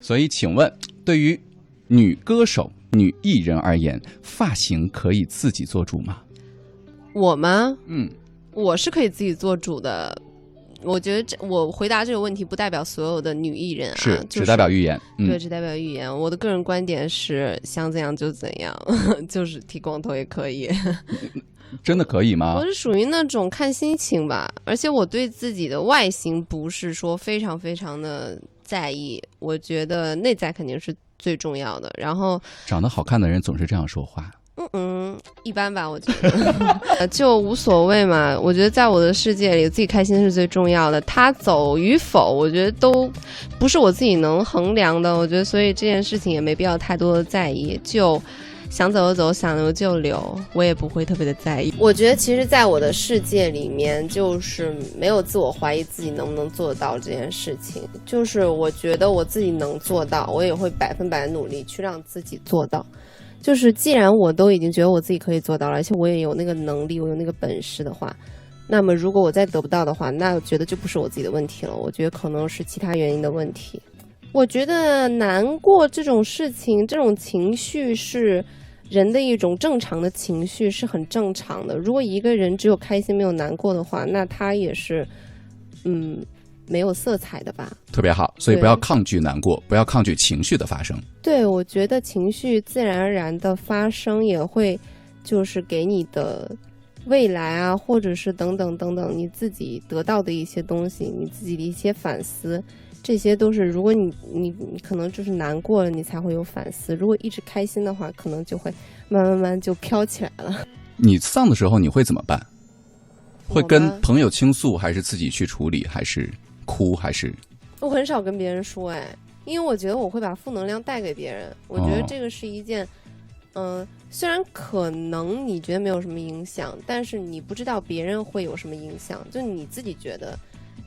所以请问，对于女歌手、女艺人而言，发型可以自己做主吗？我吗？我是可以自己做主的。我觉得我回答这个问题不代表所有的女艺人啊，是只代表预言。对，只代表预言。我的个人观点是想怎样就怎样，就是剃光头也可以。真的可以吗？我是属于那种看心情吧，而且我对自己的外形不是说非常非常的在意，我觉得内在肯定是最重要的。然后长得好看的人总是这样说话。一般吧，我觉得就无所谓嘛。我觉得在我的世界里，自己开心是最重要的。他走与否，我觉得都不是我自己能衡量的。我觉得，所以这件事情也没必要太多的在意。就想走就走，想留就留，我也不会特别的在意。我觉得，其实，在我的世界里面，就是没有自我怀疑自己能不能做到这件事情。就是我觉得我自己能做到，我也会100%努力去让自己做到。就是既然我都已经觉得我自己可以做到了，而且我也有那个能力，我有那个本事的话，那么如果我再得不到的话，那我觉得就不是我自己的问题了，我觉得可能是其他原因的问题。我觉得难过这种事情，这种情绪是人的一种正常的情绪，是很正常的。如果一个人只有开心没有难过的话，那他也是没有色彩的吧。特别好，所以不要抗拒难过，不要抗拒情绪的发生。对，我觉得情绪自然而然的发生也会就是给你的未来啊，或者是等等等等你自己得到的一些东西，你自己的一些反思，这些都是如果你可能就是难过了你才会有反思，如果一直开心的话可能就会慢慢就飘起来了。你丧的时候你会怎么办？会跟朋友倾诉，还是自己去处理，还是哭，还是？我很少跟别人说，因为我觉得我会把负能量带给别人。我觉得这个是一件虽然可能你觉得没有什么影响，但是你不知道别人会有什么影响，就你自己觉得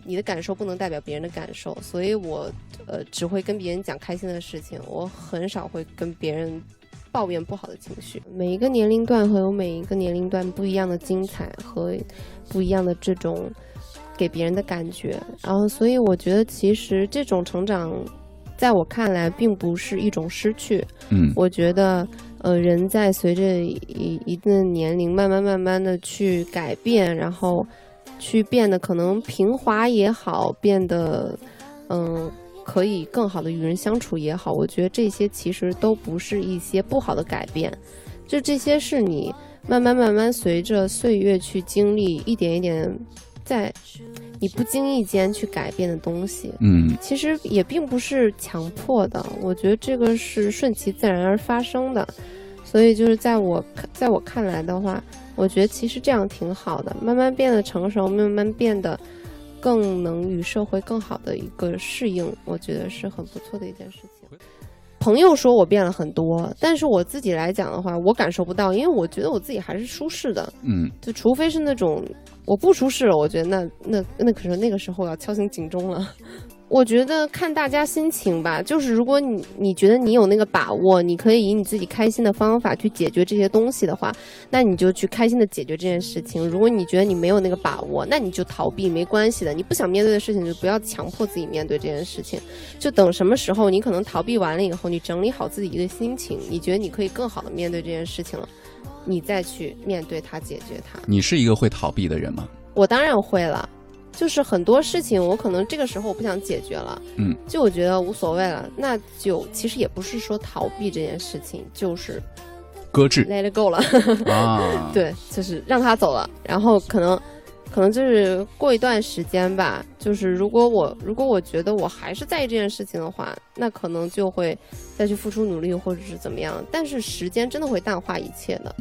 你的感受不能代表别人的感受，所以我只会跟别人讲开心的事情，我很少会跟别人抱怨不好的情绪。每一个年龄段会有每一个年龄段不一样的精彩和不一样的这种给别人的感觉，然后所以我觉得其实这种成长在我看来并不是一种失去。我觉得人在随着一定的年龄慢慢的去改变，然后去变得可能平滑也好，变得可以更好的与人相处也好，我觉得这些其实都不是一些不好的改变，就这些是你慢慢随着岁月去经历，一点一点在你不经意间去改变的东西。其实也并不是强迫的，我觉得这个是顺其自然而发生的。所以就是在我看来的话，我觉得其实这样挺好的，慢慢变得成熟，慢慢变得更能与社会更好的一个适应，我觉得是很不错的一件事情。朋友说我变了很多，但是我自己来讲的话，我感受不到，因为我觉得我自己还是舒适的。就除非是那种我不舒适了，我觉得那可是那个时候要敲醒警钟了。我觉得看大家心情吧，就是如果你觉得你有那个把握，你可以以你自己开心的方法去解决这些东西的话，那你就去开心的解决这件事情。如果你觉得你没有那个把握，那你就逃避，没关系的。你不想面对的事情，就不要强迫自己面对这件事情。就等什么时候你可能逃避完了以后，你整理好自己一个心情，你觉得你可以更好的面对这件事情了，你再去面对它，解决它。你是一个会逃避的人吗？我当然会了。就是很多事情我可能这个时候我不想解决了，就我觉得无所谓了，那就其实也不是说逃避这件事情，就是搁置 let it go 了对，就是让他走了，然后可能就是过一段时间吧，就是如果我觉得我还是在意这件事情的话，那可能就会再去付出努力或者是怎么样，但是时间真的会淡化一切的。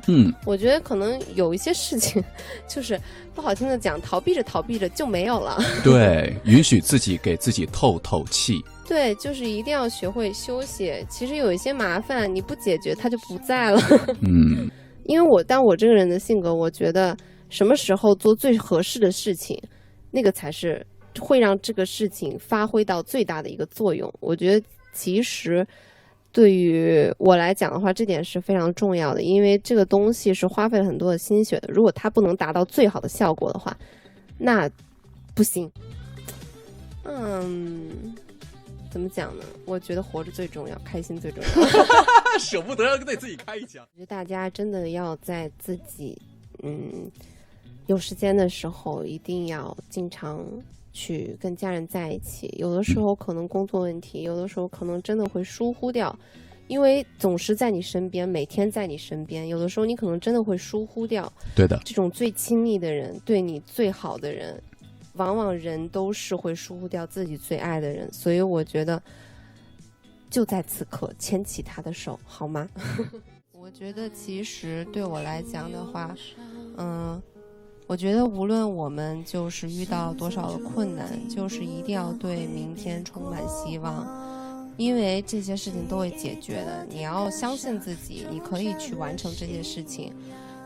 我觉得可能有一些事情就是不好听的讲，逃避着就没有了对，允许自己给自己透透气。对，就是一定要学会休息，其实有一些麻烦你不解决它就不在了因为我这个人的性格，我觉得什么时候做最合适的事情，那个才是会让这个事情发挥到最大的一个作用。我觉得其实对于我来讲的话，这点是非常重要的，因为这个东西是花费了很多的心血的，如果它不能达到最好的效果的话，那不行。怎么讲呢？我觉得活着最重要，开心最重要。舍不得给自己开一枪。我觉得大家真的要在自己有时间的时候，一定要经常去跟家人在一起。有的时候可能工作问题，有的时候可能真的会疏忽掉，因为总是在你身边，每天在你身边，有的时候你可能真的会疏忽掉。对的，这种最亲密的人，对你最好的人，往往人都是会疏忽掉自己最爱的人，所以我觉得就在此刻牵起他的手，好吗？我觉得其实对我来讲的话，我觉得无论我们就是遇到多少的困难，就是一定要对明天充满希望，因为这些事情都会解决的。你要相信自己，你可以去完成这些事情。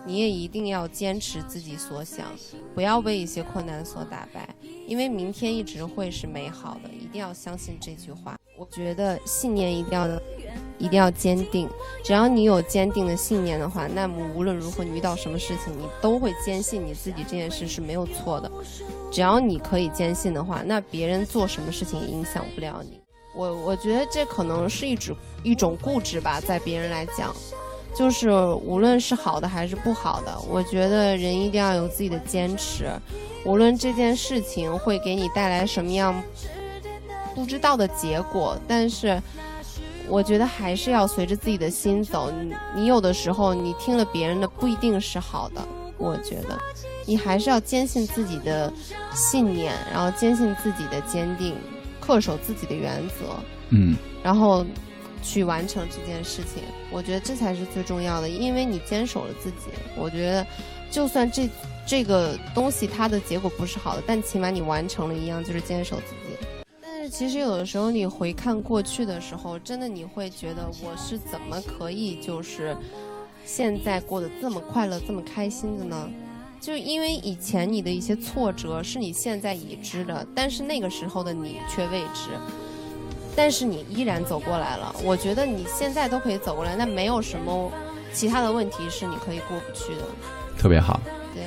你也一定要坚持自己所想，不要为一些困难所打败，因为明天一直会是美好的，一定要相信这句话。我觉得信念一定要坚定，只要你有坚定的信念的话，那么无论如何你遇到什么事情，你都会坚信你自己这件事是没有错的。只要你可以坚信的话，那别人做什么事情也影响不了你。我觉得这可能是一种固执吧，在别人来讲。就是无论是好的还是不好的，我觉得人一定要有自己的坚持，无论这件事情会给你带来什么样不知道的结果，但是我觉得还是要随着自己的心走。你有的时候你听了别人的不一定是好的，我觉得你还是要坚信自己的信念，然后坚信自己的坚定，恪守自己的原则，然后去完成这件事情。我觉得这才是最重要的，因为你坚守了自己。我觉得就算这个东西它的结果不是好的，但起码你完成了一样，就是坚守自己。但是其实有的时候你回看过去的时候，真的你会觉得我是怎么可以就是现在过得这么快乐这么开心的呢？就因为以前你的一些挫折是你现在已知的，但是那个时候的你却未知，但是你依然走过来了。我觉得你现在都可以走过来，那没有什么其他的问题是你可以过不去的。特别好。对，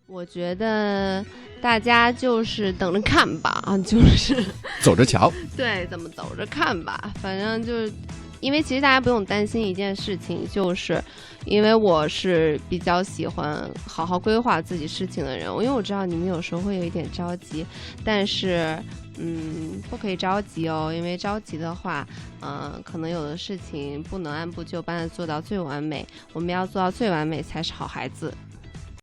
我觉得大家就是等着看吧，就是走着瞧。对，怎么走着看吧，反正就是因为其实大家不用担心一件事情，就是因为我是比较喜欢好好规划自己事情的人，因为我知道你们有时候会有一点着急，但是不可以着急哦，因为着急的话可能有的事情不能按部就班的做到最完美，我们要做到最完美才是好孩子。